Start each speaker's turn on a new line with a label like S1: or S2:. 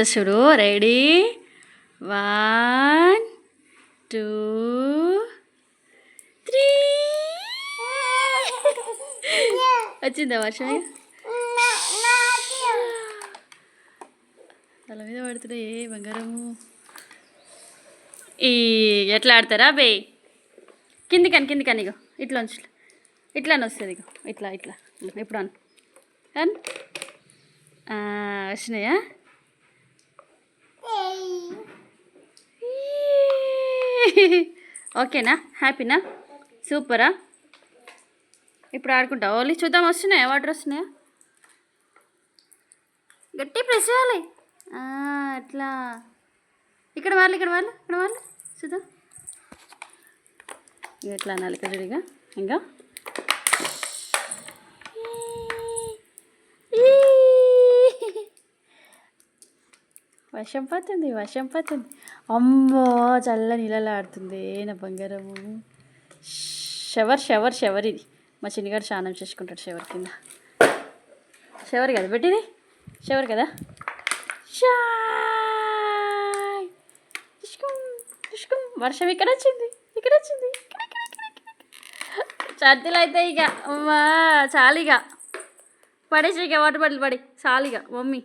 S1: చూడు రెడీ 1 2 3 వచ్చిందా వర్షం తల మీద పడుతుండే బంగారము ఈ ఎట్లా ఆడతారా బే కిందికని ఇగో ఇట్లా ఇట్లానే వస్తుంది ఇగో ఇట్లా ఇప్పుడు అన్ వచ్చినాయా ఓకేనా హ్యాపీనా సూపరా ఇప్పుడు ఆడుకుంటా ఓన్లీ చూద్దాం వస్తున్నాయా వాటర్ వస్తున్నాయా గట్టి ప్రెస్ చేయాలి అట్లా ఇక్కడ వాళ్ళు చూద్దాం ఎట్లా అనాలి ఇక్కడ చూడిగా ఇంకా వర్షం పడుతుంది అమ్మో చల్ల నీళ్ళలో ఆడుతుంది నా బంగారము షవర్ ఇది మా చిన్నగాడు స్నానం చేసుకుంటాడు షవర్ కింద షవర్ కదా పెట్టిది షవర్ కదా వర్షం ఇక్కడ వచ్చింది ఛార్జీలు అయితే ఇక అమ్మా చాలు ఇక పడేసి ఇక వాటర్ బాటిల్ పడి చాలు ఇక మమ్మీ